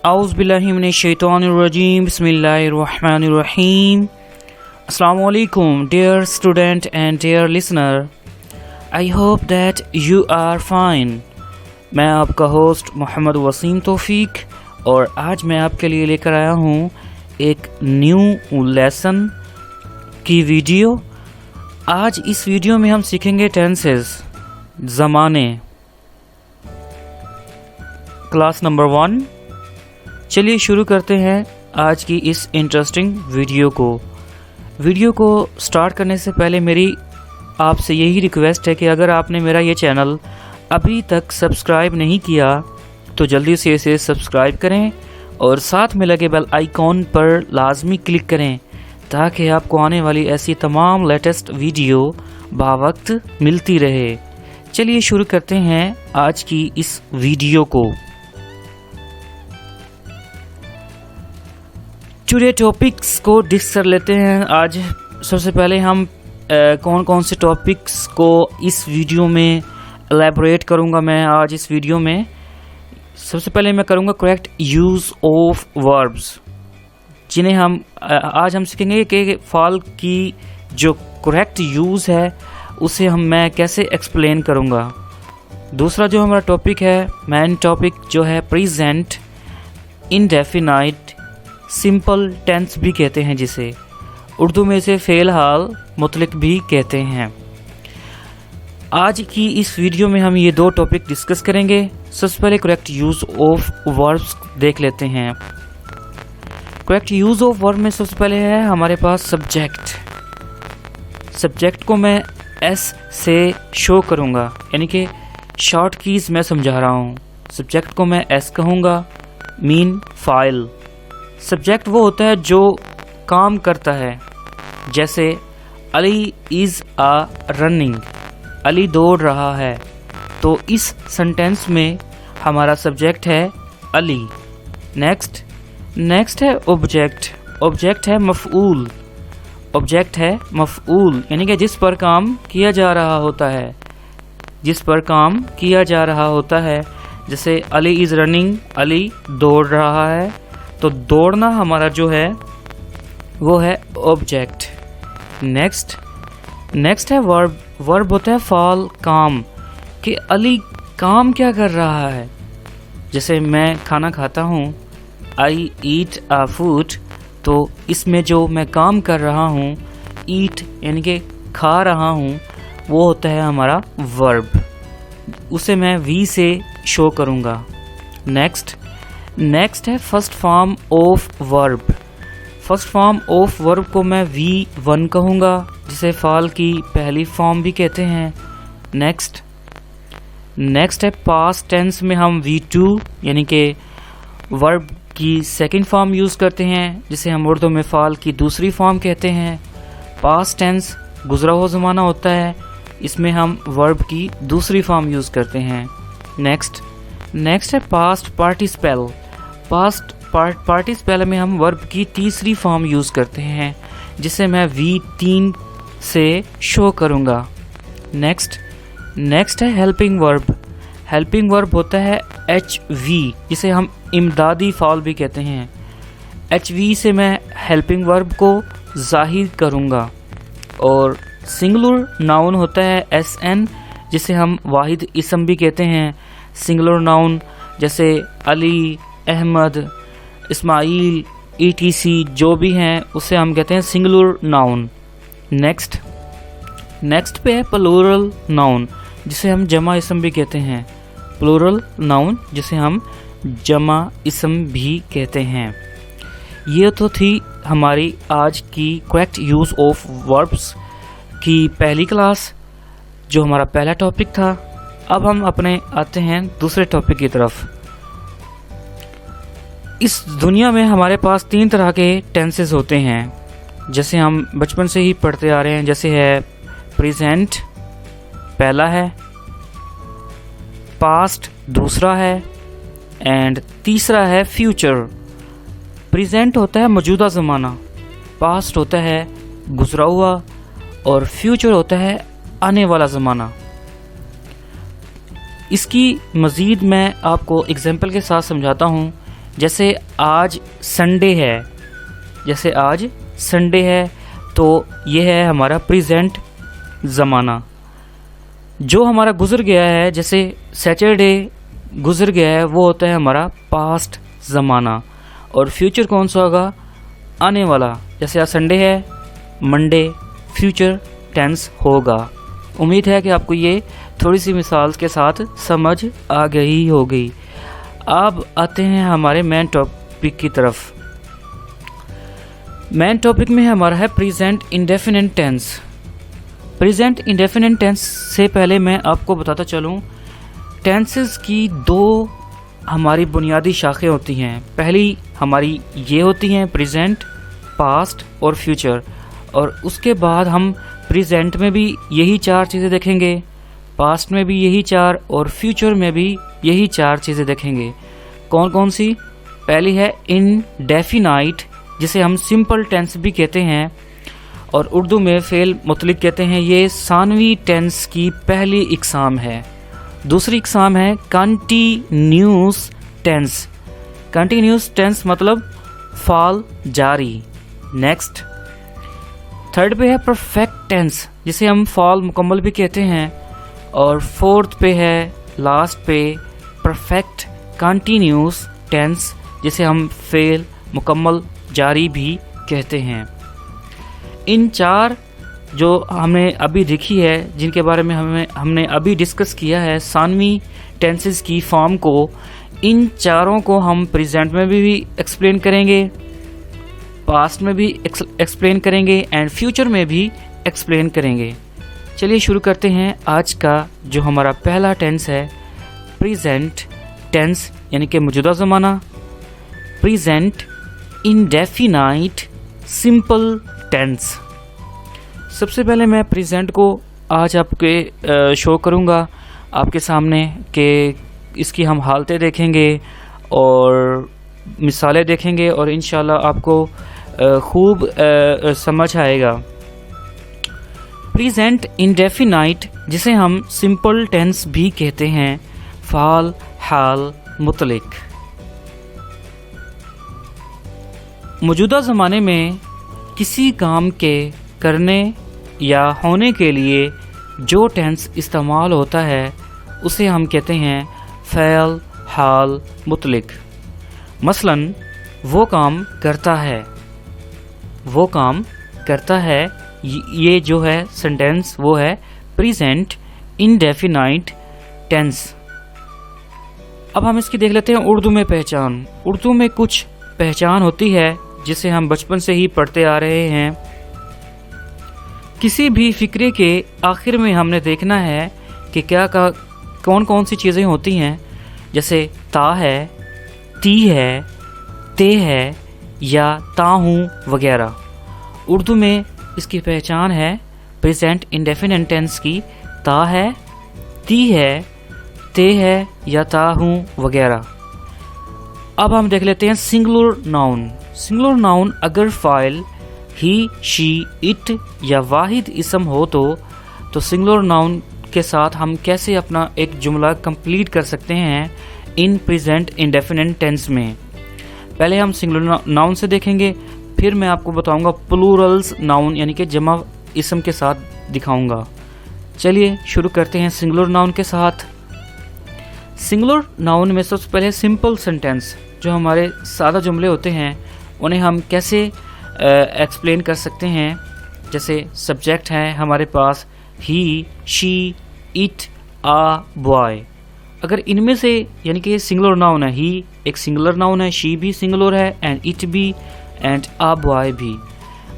اعوذ باللہ من الشیطان الرجیم بسم اللہ الرحمن الرحیم. Assalamu alaikum dear student and dear listener. I hope that you are fine. میں آپ کا ہوسٹ محمد وسیم توفیق اور آج میں آپ کے لیے لے کر آیا ہوں ایک نیو لیسن کی ویڈیو. آج اس ویڈیو میں ہم سیکھیں گے ٹینسز، زمانے، کلاس نمبر 1. چلیے شروع کرتے ہیں آج کی اس انٹرسٹنگ ویڈیو کو سٹارٹ کرنے سے پہلے میری آپ سے یہی ریکویسٹ ہے کہ اگر آپ نے میرا یہ چینل ابھی تک سبسکرائب نہیں کیا تو جلدی سے اسے سبسکرائب کریں اور ساتھ میں لگے بیل آئیکن پر لازمی کلک کریں تاکہ آپ کو آنے والی ایسی تمام لیٹسٹ ویڈیو باوقت ملتی رہے. چلیے شروع کرتے ہیں آج کی اس ویڈیو کو. ٹوڈے ٹاپکس کو ڈسکس کر لیتے ہیں. آج سب سے پہلے ہم کون سے ٹاپکس کو اس ویڈیو میں الیبوریٹ کروں گا. میں آج اس ویڈیو میں سب سے پہلے میں کروں گا کریکٹ یوز آف وربز، جنہیں آج ہم سیکھیں گے کہ فعل کی جو کریکٹ یوز ہے اسے میں کیسے ایکسپلین کروں گا. دوسرا جو ہمارا ٹاپک ہے، مین ٹاپک، جو ہے پریزنٹ انڈیفینائٹ سمپل ٹینس بھی کہتے ہیں، جسے اردو میں اسے فعل حال مطلق بھی کہتے ہیں. آج کی اس ویڈیو میں ہم یہ 2 ٹاپک ڈسکس کریں گے. سب سے پہلے کریکٹ یوز آف وربز دیکھ لیتے ہیں. کریکٹ یوز آف ورب میں سب سے پہلے ہے ہمارے پاس سبجیکٹ. سبجیکٹ کو میں ایس سے شو کروں گا، یعنی کہ شارٹ کیز میں سمجھا رہا ہوں. سبجیکٹ کو میں ایس کہوں گا، مین فاعل. سبجیکٹ وہ ہوتا ہے جو کام کرتا ہے، جیسے علی از رننگ، علی دوڑ رہا ہے، تو اس سنٹینس میں ہمارا سبجیکٹ ہے علی. نیکسٹ ہے آبجیکٹ. آبجیکٹ ہے مفعول. آبجیکٹ ہے مفعول یعنی کہ جس پر کام کیا جا رہا ہوتا ہے، جس پر کام کیا جا رہا ہوتا ہے. جیسے علی از رننگ، علی دوڑ رہا ہے، تو دوڑنا ہمارا جو ہے وہ ہے آبجیکٹ. نیکسٹ ہے ورب. ورب ہوتا ہے فعل کام، کہ علی کام کیا کر رہا ہے. جیسے میں کھانا کھاتا ہوں، آئی ایٹ اے فوڈ، تو اس میں جو میں کام کر رہا ہوں، ایٹ یعنی کہ کھا رہا ہوں، وہ ہوتا ہے ہمارا ورب. اسے میں وی سے شو کروں گا. نیکسٹ ہے first form of verb. First form of verb کو میں V1 کہوں گا، جسے فعل کی پہلی فارم بھی کہتے ہیں. نیکسٹ ہے پاسٹ ٹینس میں ہم V2 یعنی کہ ورب کی سیکنڈ فارم یوز کرتے ہیں، جسے ہم اردو میں فعل کی دوسری فارم کہتے ہیں. پاسٹ ٹینس گزرا ہوا زمانہ ہوتا ہے، اس میں ہم ورب کی دوسری فارم یوز کرتے ہیں. نیکسٹ ہے پاسٹ پارٹیسپل. پاسٹ پارٹیسپل میں ہم ورب کی تیسری فارم یوز کرتے ہیں، جسے میں V3 سے شو کروں گا. نیکسٹ ہے ہیلپنگ ورب. ہیلپنگ ورب ہوتا ہے HV، جسے ہم امدادی فعل بھی کہتے ہیں. HV سے میں ہیلپنگ ورب کو ظاہر کروں گا. اور سنگولر ناؤن ہوتا ہے SN، جسے ہم واحد اسم بھی کہتے ہیں. سنگولر ناؤن جیسے علی، احمد، اسماعیل، ETC جو بھی ہیں اسے ہم کہتے ہیں سنگولر ناؤن. نیکسٹ پہ ہے پلورل ناؤن، جسے ہم جمع اسم بھی کہتے ہیں. پلورل ناؤن جسے ہم جمع اسم بھی کہتے ہیں. یہ تو تھی ہماری آج کی کریکٹ یوز آف وربس کی پہلی کلاس، جو ہمارا پہلا ٹاپک تھا. اب ہم آتے ہیں دوسرے ٹاپک کی طرف. اس دنیا میں ہمارے پاس 3 طرح کے ٹینسز ہوتے ہیں، جیسے ہم بچپن سے ہی پڑھتے آ رہے ہیں. جیسے ہے پریزنٹ، پہلا ہے، پاسٹ دوسرا ہے، اینڈ تیسرا ہے فیوچر. پریزنٹ ہوتا ہے موجودہ زمانہ، پاسٹ ہوتا ہے گزرا ہوا، اور فیوچر ہوتا ہے آنے والا زمانہ. اس کی مزید میں آپ کو اگزامپل کے ساتھ سمجھاتا ہوں. جیسے آج سنڈے ہے تو یہ ہے ہمارا پریزنٹ زمانہ. جو ہمارا گزر گیا ہے جیسے سیٹرڈے گزر گیا ہے وہ ہوتا ہے ہمارا پاسٹ زمانہ. اور فیوچر کون سا ہوگا؟ آنے والا. جیسے آج سنڈے ہے، منڈے فیوچر ٹینس ہوگا. امید ہے کہ آپ کو یہ تھوڑی سی مثال کے ساتھ سمجھ آ گئی ہوگی. اب آتے ہیں ہمارے مین ٹاپک کی طرف. مین ٹاپک میں ہمارا ہے present indefinite tense. Present indefinite tense سے پہلے میں آپ کو بتاتا چلوں، ٹینسز کی دو ہماری بنیادی شاخیں ہوتی ہیں. پہلی ہماری یہ ہوتی ہیں پریزنٹ، پاسٹ اور فیوچر. اور اس کے بعد ہم پریزنٹ میں بھی یہی 4 چیزیں دیکھیں گے، پاسٹ میں بھی یہی 4 اور فیوچر میں بھی یہی 4 چیزیں دیکھیں گے. کون کون سی؟ پہلی ہے انڈیفینائٹ، جسے ہم سمپل ٹینس بھی کہتے ہیں اور اردو میں فعل مطلق کہتے ہیں. یہ ثانوی ٹینس کی پہلی اقسام ہے. دوسری اقسام ہے کنٹینیوس ٹینس. کنٹینیوس ٹینس مطلب فعل جاری. نیکسٹ تھرڈ پہ ہے پرفیکٹ ٹینس، جسے ہم فعل مکمل بھی کہتے ہیں. اور فورتھ پہ ہے لاسٹ پہ پرفیکٹ کنٹینیوس ٹینس، جسے ہم فعل مکمل جاری بھی کہتے ہیں. ان 4 جو ہم نے ابھی دیکھی ہے، جن کے بارے میں ہم نے ابھی ڈسکس کیا ہے ثانوی ٹینسز کی فارم کو، ان 4 کو ہم پریزنٹ میں بھی ایکسپلین کریں گے، پاسٹ میں بھی ایکسپلین کریں گے اینڈ فیوچر میں بھی ایکسپلین کریں گے. چلیے شروع کرتے ہیں. آج کا جو ہمارا پہلا ٹینس ہے پریزنٹ ٹینس، یعنی کہ موجودہ زمانہ. Present indefinite simple tense. سب سے پہلے میں پریزنٹ کو آج آپ کے شو کروں گا آپ کے سامنے کہ اس کی ہم حالتیں دیکھیں گے اور مثالیں دیکھیں گے اور انشاءاللہ آپ کو خوب سمجھ آئے گا. پریزنٹ انڈیفینائٹ، جسے ہم سمپل ٹینس بھی کہتے ہیں، فعل حال مطلق. موجودہ زمانے میں کسی کام کے کرنے یا ہونے کے لیے جو ٹینس استعمال ہوتا ہے اسے ہم کہتے ہیں فعل حال مطلق. مثلا وہ کام کرتا ہے، یہ جو ہے سینٹینس وہ ہے پریزنٹ انڈیفینائٹ ٹینس. اب ہم اس کی دیکھ لیتے ہیں اردو میں پہچان. اردو میں کچھ پہچان ہوتی ہے جسے ہم بچپن سے ہی پڑھتے آ رہے ہیں. کسی بھی فقرے کے آخر میں ہم نے دیکھنا ہے کہ کون کون سی چیزیں ہوتی ہیں، جیسے تا ہے، تی ہے، تے ہے یا تا ہوں وغیرہ. اردو میں اس کی پہچان ہے پریزنٹ انڈیفینٹ ٹینس کی تا ہے، تی ہے، تے ہے یا تا ہوں وغیرہ. اب ہم دیکھ لیتے ہیں سنگولر ناؤن. سنگولر ناؤن اگر فاعل ہی، شی، اٹ یا واحد اسم ہو تو سنگولر ناؤن کے ساتھ ہم کیسے اپنا ایک جملہ کمپلیٹ کر سکتے ہیں ان پریزنٹ انڈیفینٹ ٹینس میں. پہلے ہم سنگولر ناؤن سے دیکھیں گے، پھر میں آپ کو بتاؤں گا پلورلز ناؤن یعنی کہ جمع اسم کے ساتھ دکھاؤں گا. چلیے شروع کرتے ہیں سنگولر ناؤن کے ساتھ. سنگولر ناؤن میں سب سے پہلے سمپل سینٹینس، جو ہمارے سادہ جملے ہوتے ہیں، انہیں ہم کیسے ایکسپلین کر سکتے ہیں. جیسے سبجیکٹ ہے ہمارے پاس ہی، شی، اٹ، آ، بوائے. اگر ان میں سے یعنی کہ سنگولر ناؤن ہے، ہی ایک سنگولر ناؤن ہے، شی بھی سنگولر ہے اینڈ اٹ بھی اینڈ آ، بوائے بھی.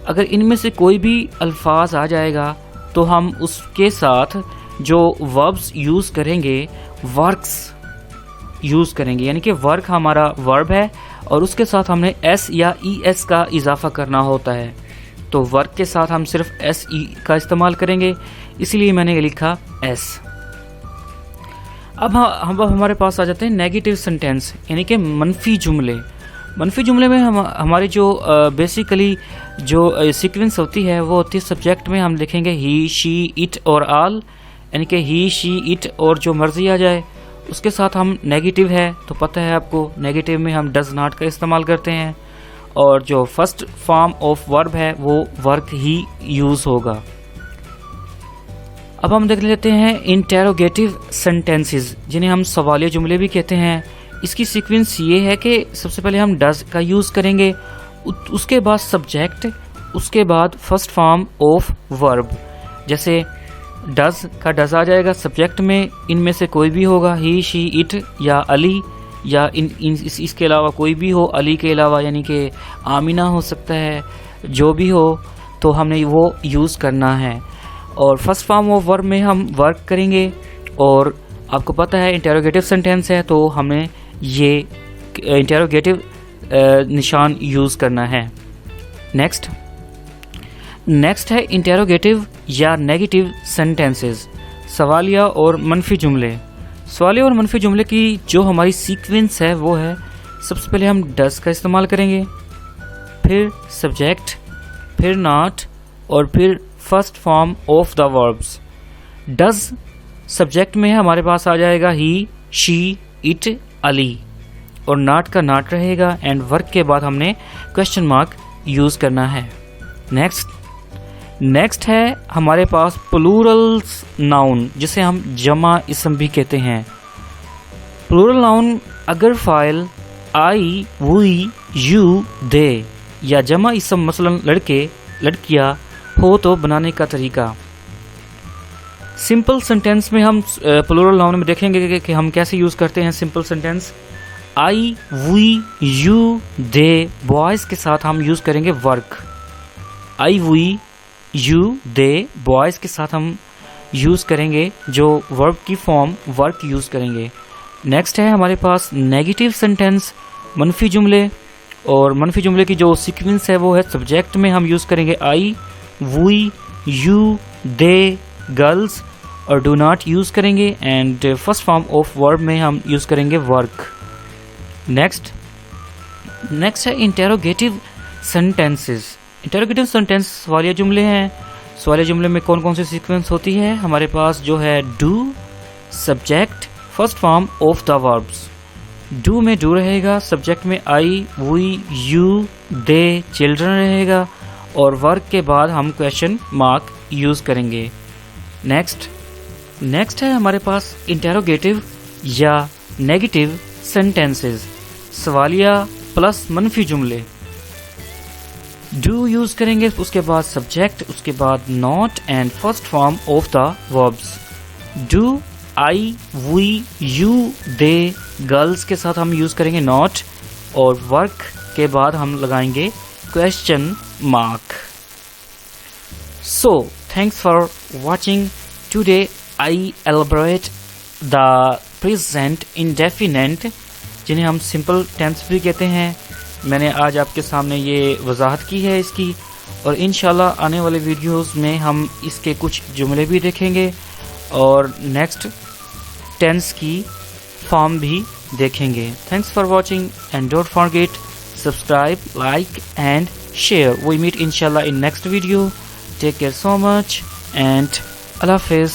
اگر ان میں سے کوئی بھی الفاظ آ جائے گا تو ہم اس کے ساتھ جو وربز یوز کریں گے، ورکس یوز کریں گے. یعنی کہ ورک ہمارا ورب ہے اور اس کے ساتھ ہم نے ایس یا ای ایس کا اضافہ کرنا ہوتا ہے. تو ورک کے ساتھ ہم صرف ایس ای کا استعمال کریں گے، اسی لیے میں نے یہ لکھا ایس. اب ہمارے پاس آ جاتے ہیں نیگیٹو سینٹینس یعنی کہ منفی جملے. منفی جملے میں ہماری جو بیسیکلی جو سیکوینس ہوتی ہے وہ ہوتی ہے سبجیکٹ میں ہم لکھیں گے ہی، شی، اٹ اور آل. یعنی کہ ہی، شی، اٹ اور جو مرضی آ جائے. اس کے ساتھ ہم نیگیٹو ہے تو پتہ ہے آپ کو نیگیٹو میں ہم ڈز ناٹ کا استعمال کرتے ہیں، اور جو فرسٹ فارم آف ورب ہے وہ ورک ہی یوز ہوگا۔ اب ہم دیکھ لیتے ہیں انٹیروگیٹو سینٹینسز، جنہیں ہم سوالیہ جملے بھی کہتے ہیں۔ اس کی سیکوینس یہ ہے کہ سب سے پہلے ہم ڈز کا یوز کریں گے، اس کے بعد سبجیکٹ، اس کے بعد فرسٹ فارم آف ورب۔ جیسے ڈز کا ڈز آ جائے گا سبجیکٹ میں، ان میں سے کوئی بھی ہوگا، ہی، شی، اٹ یا علی، یا اس کے علاوہ کوئی بھی ہو، علی کے علاوہ یعنی کہ آمینہ ہو سکتا ہے، جو بھی ہو تو ہم نے وہ یوز کرنا ہے۔ اور فرسٹ فارم آف ورب میں ہم ورک کریں گے، اور آپ کو پتہ ہے انٹیروگیٹو سینٹینس ہے تو ہمیں یہ انٹیروگیٹو نشان یوز کرنا ہے۔ نیکسٹ ہے انٹیروگیٹو یا نیگیٹو سینٹینسز، سوالیہ اور منفی جملے۔ سوالیہ اور منفی جملے کی جو ہماری سیکوینس ہے وہ ہے، سب سے پہلے ہم ڈز کا استعمال کریں گے، پھر سبجیکٹ، پھر ناٹ، اور پھر first form of the verbs. Does subject میں ہمارے پاس آ جائے گا ہی، شی، اٹ، علی، اور ناٹ کا ناٹ رہے گا، اینڈ ورک کے بعد ہم نے کوشچن مارک یوز کرنا ہے۔ نیکسٹ ہے ہمارے پاس پلورلز ناؤن، جسے ہم جمع اسم بھی کہتے ہیں۔ پلورل ناؤن اگر فاعل آئی، وی، یو، دے یا جمع اسم مثلا لڑکے، لڑکیاں ہو تو بنانے کا طریقہ۔ سمپل سینٹینس میں ہم پلورل ناؤن میں دیکھیں گے کہ ہم کیسے یوز کرتے ہیں simple sentence. I, we, you, they boys کے ساتھ ہم یوز کریں گے work. I, we, you, they boys کے ساتھ ہم یوز کریں گے جو ورب کی فارم ورک یوز کریں گے۔ نیکسٹ ہے ہمارے پاس نیگیٹو سینٹینس، منفی جملے، اور منفی جملے کی جو سیکوینس ہے وہ ہے سبجیکٹ میں ہم یوز کریں گے آئی، وی، یو، دے، گرلز، اور ڈو ناٹ یوز کریں گے، and first form of verb میں ہم یوز کریں گے ورک۔ نیکسٹ ہے انٹیروگیٹو سینٹینسز۔ انٹیروگیٹو سینٹینس سوالیہ جملے ہیں۔ سوالیہ جملے میں کون کون سی سیکوینس ہوتی ہے؟ ہمارے پاس جو ہے do, subject, first form of the verbs. Do میں ڈو رہے گا، سبجیکٹ میں آئی، وی، یو، دے، چلڈرن رہے گا، اور ورک کے بعد ہم کویشچن مارک یوز کریں گے۔ نیکسٹ ہے ہمارے پاس انٹیروگیٹو یا نیگیٹو سینٹینسز، سوالیہ پلس منفی جملے۔ ڈو یوز کریں گے، اس کے بعد سبجیکٹ، اس کے بعد not and first form of the verbs. Do, I, we, you, they, girls کے ساتھ ہم یوز کریں گے ناٹ، اور ورک کے بعد ہم لگائیں گے question mark. So, thanks for watching. Today I elaborate the present indefinite, جنہیں ہم سمپل ٹینس بھی کہتے ہیں۔ میں نے آج آپ کے سامنے یہ وضاحت کی ہے اس کی، اور انشاءاللہ آنے والے ویڈیوز میں ہم اس کے کچھ جملے بھی دیکھیں گے، اور نیکسٹ ٹینس کی فارم بھی دیکھیں گے۔ Thanks for watching and don't forget subscribe, like and share. We meet inshallah in next video. Take care so much and Allah Hafiz.